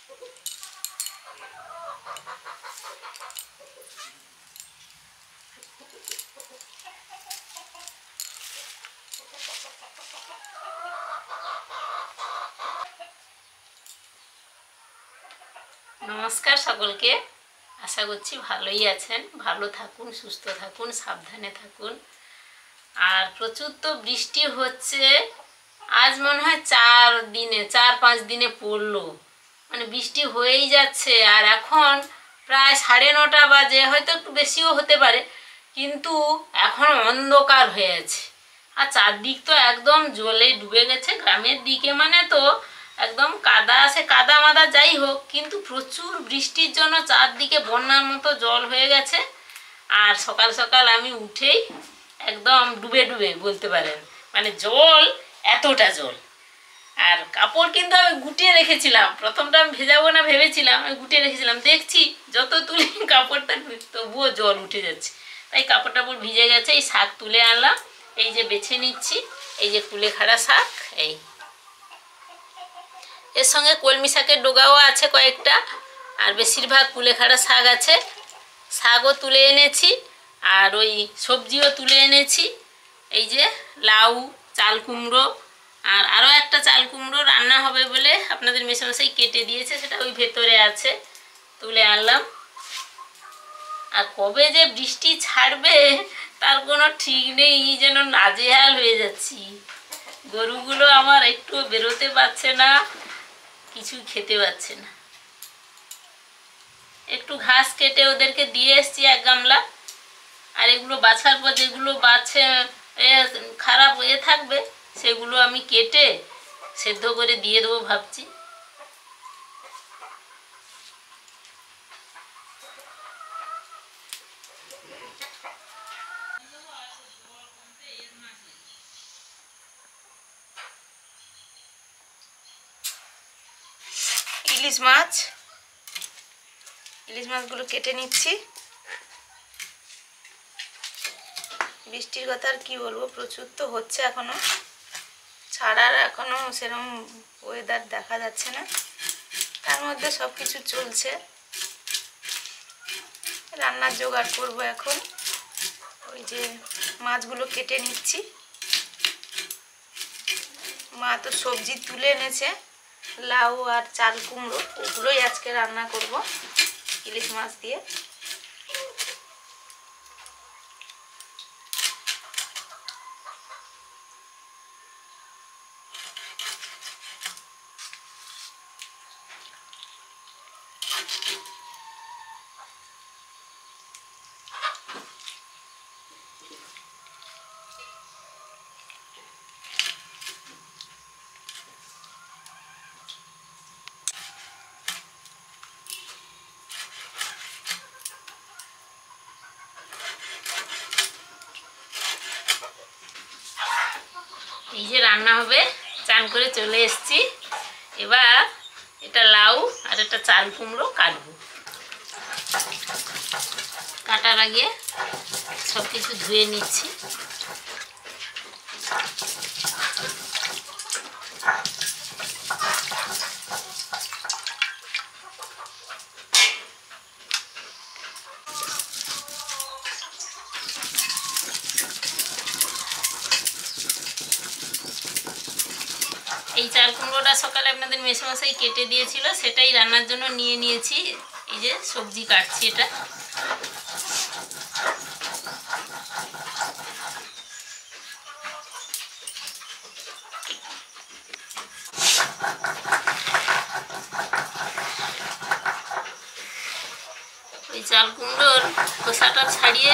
নমস্কার সকলকে, আশা করছি ভালোই আছেন। ভালো থাকুন, সুস্থ থাকুন, সাবধানে থাকুন। আর প্রচুর তো বৃষ্টি হচ্ছে। আজ মনে হয় 4-5 দিনে পড়লো, মানে বৃষ্টি হয়েই যাচ্ছে। আর এখন প্রায় 9:30 বাজে, হয়তো একটু বেশিও হতে পারে, কিন্তু এখন অন্ধকার হয়ে আছে। আর চারদিক তো একদম জলে ডুবে গেছে। গ্রামের দিকে মানে তো একদম কাদা, সে কাদা মাদা যাই হোক, কিন্তু প্রচুর বৃষ্টির জন্য চারদিকে বন্যার মতো জল হয়ে গেছে। আর সকাল সকাল আমি উঠেই একদম ডুবে ডুবে বলতে পারেন, মানে জল, এতটা জল। আর কাপড় কিন্তু আমি গুটিয়ে রেখেছিলাম, প্রথমটা আমি ভেজাবো না ভেবেছিলাম, আমি গুটিয়ে রেখেছিলাম। দেখছি যত তুলি কাপড়টা তবুও জল উঠে যাচ্ছে। তাই কাপড় টাপড় ভিজে গেছে। এই শাক তুলে আনলাম, এই যে বেছে নিচ্ছি। এই যে কুলেখাড়া শাক, এই এর সঙ্গে কলমি শাকের ডোগাও আছে কয়েকটা, আর বেশিরভাগ কুলেখাড়া শাক আছে। শাকও তুলে এনেছি, আর ওই সবজিও তুলে এনেছি। এই যে লাউ, চাল কুমড়ো, আর আরও একটা চাল কুমড়ো রান্না হবে বলে আপনাদের মেশামশাই কেটে দিয়েছে, সেটা ওই ভেতরে আছে, তুলে আনলাম। আর কবে যে বৃষ্টি ছাড়বে তার কোনো ঠিক নেই, যেন নাজেহাল হয়ে যাচ্ছি। গরুগুলো আমার একটু বেরোতে পারছে না, কিছু খেতে পাচ্ছে না। একটু ঘাস কেটে ওদেরকে দিয়ে এসছি 1 গামলা। আর এগুলো বাছার পর যেগুলো বাছে খারাপ হয়ে থাকবে, সেগুলো আমি কেটে সেদ্ধ করে দিয়ে দেবো ভাবছি। ইলিশ মাছগুলো কেটে নিচ্ছি। বৃষ্টির কথা আর কি বলবো, প্রচুর তো হচ্ছে এখনো, ছাড়ার এখনো সেরকম ওয়েদার দেখা যাচ্ছে না। তার মধ্যে সব কিছু চলছে। রান্নার জোগাড় করব এখন। ওই যে মাছগুলো কেটে নিচ্ছি। মা তো সবজি তুলে এনেছে, লাউ আর চাল কুমড়ো, ওগুলোই আজকে রান্না করব ইলিশ মাছ দিয়ে। এই যে রান্না হবে, চান করে চলে এসেছি। এবার এটা লাউ আর একটা চাল কুমড়ো কাটবো। কাটার আগে সব কিছু ধুয়ে নিচ্ছি। এই চাল কুমড়োটা সকালে আপনাদের মেসোমশাই কেটে দিয়েছিল, সেটাই রান্নার জন্য নিয়ে নিয়েছি। এই যে সবজি কাটছি, এটা ওই চাল কুমড়োর খোসাটা ছাড়িয়ে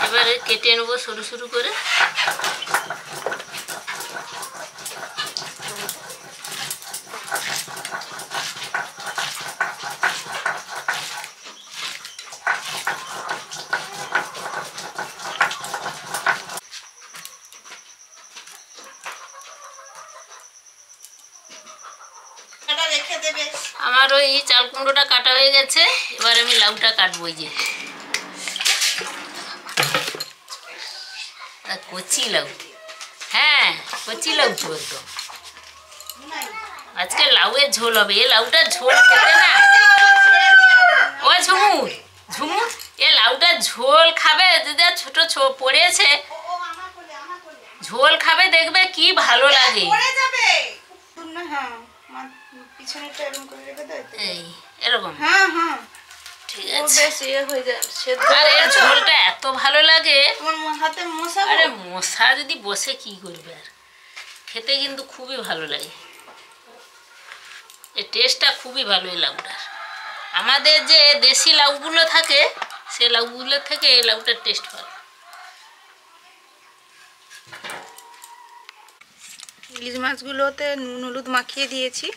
এবারে কেটে নেবো সরু সরু করে। আমার ওই চাল কুমড়োটা কাটা হয়ে গেছে, এবার আমি লাউটা কাটবো। এই যে কচি লাউ, হ্যাঁ কচি লাউ তো একদম। আজকে লাউয়ের ঝোল হবে। এ লাউটার ঝোল খেতে না, ও ঝুমুর ঝুমুর, এ লাউটার ঝোল খাবে, যদি ছোট পড়েছে ঝোল খাবে, দেখবে কি ভালো লাগে। এই এরকম, ঠিক আছে। আর এর ঝোলটা এত ভালো লাগে, আরে মশা যদি বসে কি করবে, আর খেতে কিন্তু খুবই ভালো লাগে। এর টেস্টটা খুবই ভালো এই লাউটার। আমাদের যে দেশি লাউগুলো থাকে, সে লাউগুলোর থেকে এই লাউটার টেস্ট ভালো। ইলিশ মাছগুলোতে নুন হলুদ মাখিয়ে দিয়েছি,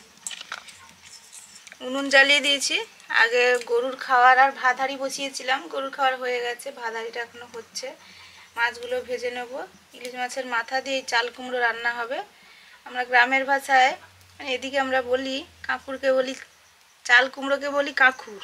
উনুন জ্বালিয়ে দিয়েছি। আগে গরুর খাওয়ার আর ভাত হাঁড়ি বসিয়েছিলাম, গরুর খাওয়ার হয়ে গেছে, ভাত হাঁড়িটা এখনো হচ্ছে। মাছগুলো ভেজে নেব। ইলিশ মাছের মাথা দিয়ে চাল কুমড়ো রান্না হবে। আমরা গ্রামের ভাষায়, মানে এদিকে আমরা বলি, কাঁকুরকে বলি, চাল কুমড়োকে বলি কাঁকুর।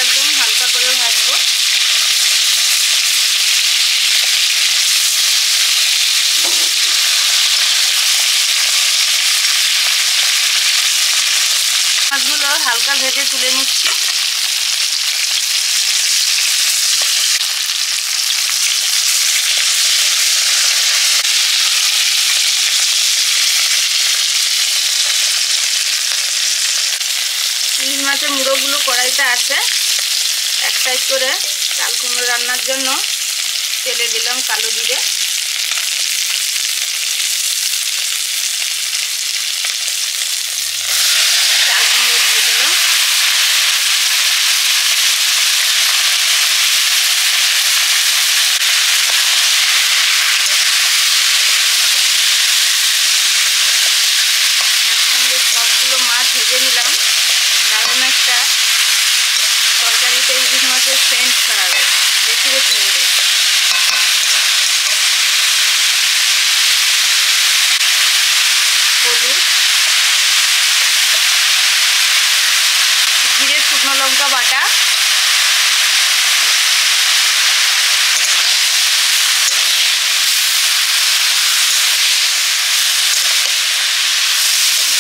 একদম হালকা করে ভাজবো। মাছগুলো হালকা ভেজে তুলে নিচ্ছি। ইলিশ মাছের মুড়োগুলো কড়াইতে আছে। এক সাইড করে চাল কুমড়ো রান্নার জন্য তেলে দিলাম কালো জিরে, চাল কুমড়ো দিয়ে দিলাম, একসঙ্গে সবগুলো মাছ ভেজে নিলাম। দারুণ একটা তরকারিতে ইলিশ মাছের সেন্ট ছড়াবে বেশি বেশি করে। হলুদ, জিরে, শুকনো লঙ্কা বাটা,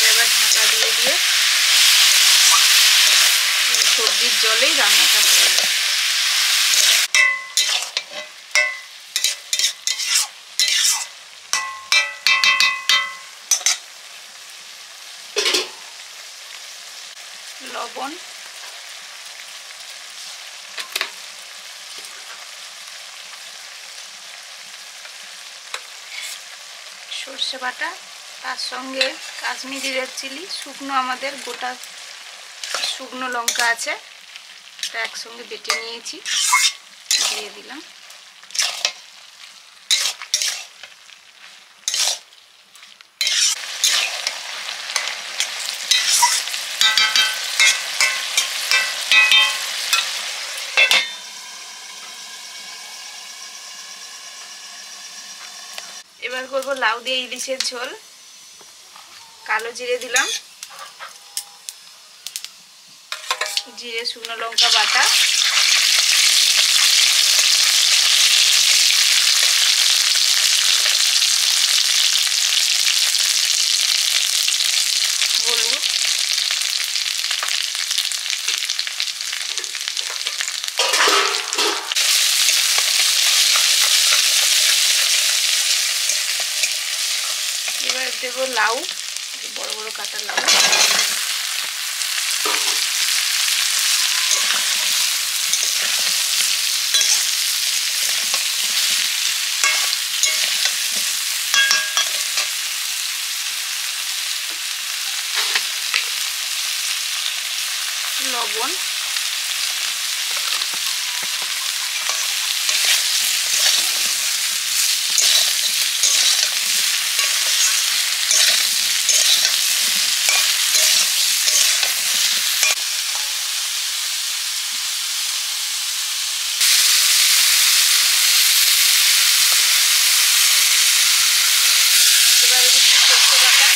এবার ঢাকা দিয়ে দিয়ে সবজির জলেই রান্নাটা হয়ে যায়। লবণ, সর্ষে বাটা, তার সঙ্গে কাশ্মীরি রেড চিলি, শুকনো আমাদের গোটা শুকনো লঙ্কা আছে, এটা একসঙ্গে বেটে নিয়েছি, দিয়ে দিলাম। এবার করবো লাউ দিয়ে ইলিশের ঝোল। কালো জিরে দিলাম, জিরে, শুকনো লঙ্কা বাটা, হলুদ, এবার দেবো লাউ, বড় বড় কাটা লাউ, লবণ, দিচ্ছি সর্ষে বাটা,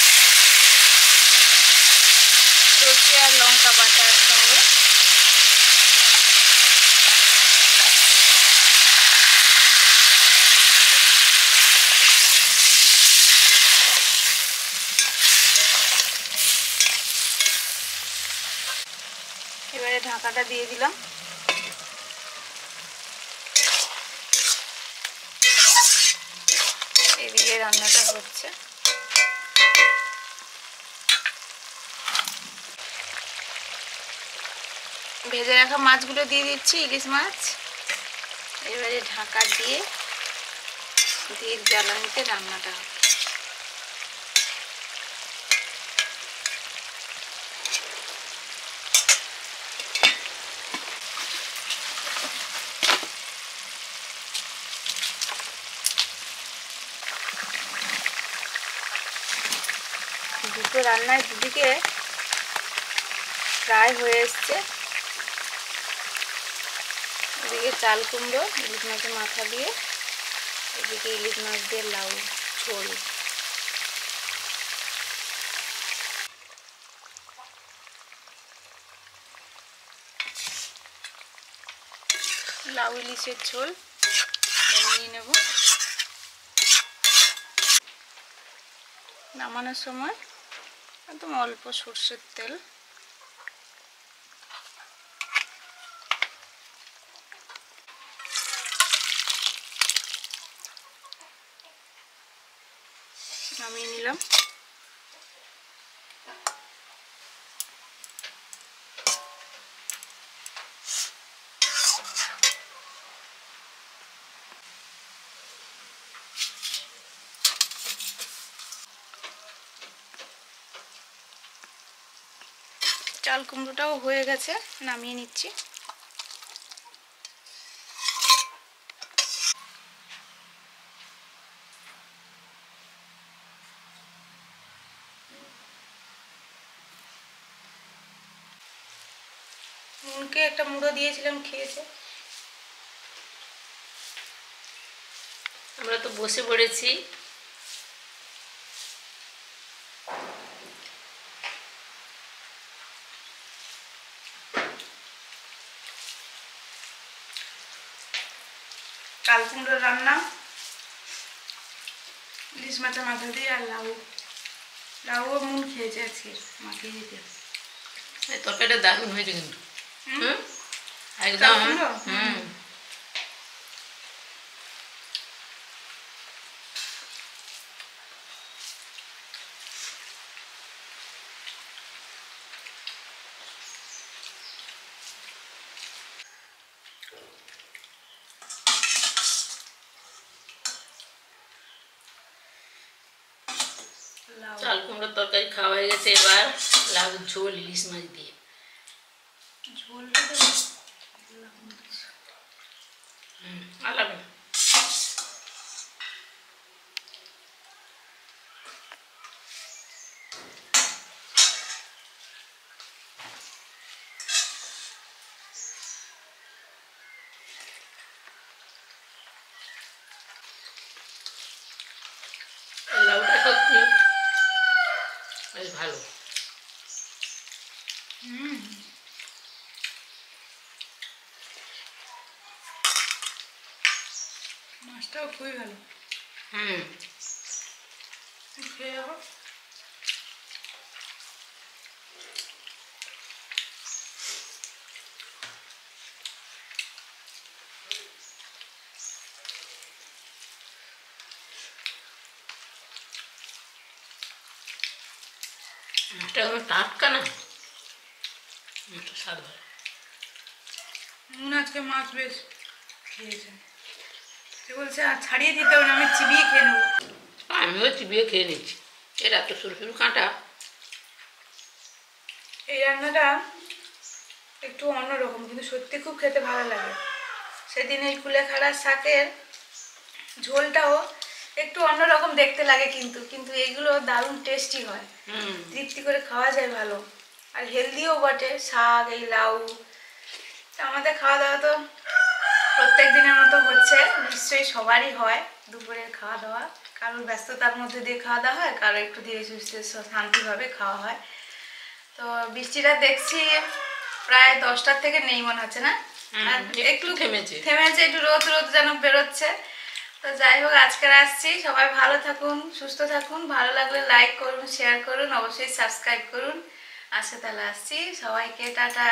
সর্ষে আর লঙ্কা বাটা একসঙ্গে। এবারে ঢাকাটা দিয়ে দিলাম। এদিকে রান্নাটা হচ্ছে। ভেজে রাখা মাছগুলো দিয়ে দিচ্ছি, ইলিশ মাছ। এবারে ঢাকা দিয়ে ধীর জ্বালানিতে রান্নাটা হবে। দুটো রান্নায় দুদিকে প্রায় হয়ে এসছে। এদিকে চাল কুমড়ো ইলিশ মাছের মাথা দিয়ে, এদিকে ইলিশ মাছ দিয়ে লাউ ঝোল। লাউ ইলিশের ঝোল নিয়ে নেব। নামানোর সময় একদম অল্প সর্ষের তেল, নামিয়ে নিলাম। চাল কুমড়োটাও হয়ে গেছে, নামিয়ে নিচ্ছি। নুনকে একটা মুড়ো দিয়েছিলাম, খেয়েছে। আমরা তো বসে পড়েছি। চাল কুমড়োর রান্না, ইলিশ মাছের মাথা দিয়ে আর লাউও মুন খেয়েছে আজকে মাখিয়ে দিতে। এই তরকারিটা দারুণ হয়েছে কিন্তু। একদম। চাল কুমড়ো? চাল কুমড়োর তরকারি খাওয়া হয়ে গেছে। এবার লাউ ঝোল ইলিশ মাছ দিয়ে। ঝোলটা আলাদা লাউটা সত্যি বেশ ভালো। মাছটাও খুবই ভালো। খেয়ে যাবো। মাছটা এখন টাটকা না, মাছটা স্বাদ ভালো। নুন আজকে মাছ বেশ খেয়েছে। সে বলছে আর ছাড়িয়ে দিতে হবে না, আমি চিবিয়ে খেয়ে নেবো। আমিও চিবিয়ে খেয়ে নিচ্ছি। এর এত সরু সরু কাঁটা। এই রান্নাটা একটু অন্যরকম, কিন্তু সত্যি খুব খেতে ভালো লাগে। সেদিন এই কুলেখাড়া শাকের ঝোলটাও একটু অন্যরকম দেখতে লাগে, কিন্তু এইগুলো দারুণ টেস্টি হয়। তৃপ্তি করে খাওয়া যায় ভালো, আর হেলদিও বটে। শাক, এই লাউ, আমাদের খাওয়া দাওয়া তো প্রত্যেক দিনের মতো হচ্ছে, নিশ্চয়ই সবারই হয় দুপুরের খাওয়া দাওয়া। কারোর ব্যস্ততার মধ্যে দিয়ে খাওয়া দাওয়া হয়, কারো একটু ধীরে সুস্থে শান্তিভাবে খাওয়া হয়। তো বৃষ্টিটা দেখছি প্রায় 10টার থেকে নেই মনে হচ্ছে না, একটু থেমেছে, একটু রোদ রোদ যেন বেরোচ্ছে। তো যাই হোক, আজকে আসছি। সবাই ভালো থাকুন, সুস্থ থাকুন। ভালো লাগলে লাইক করুন, শেয়ার করুন, অবশ্যই সাবস্ক্রাইব করুন। আচ্ছা, তাহলে আসছি। সবাইকে টাটা।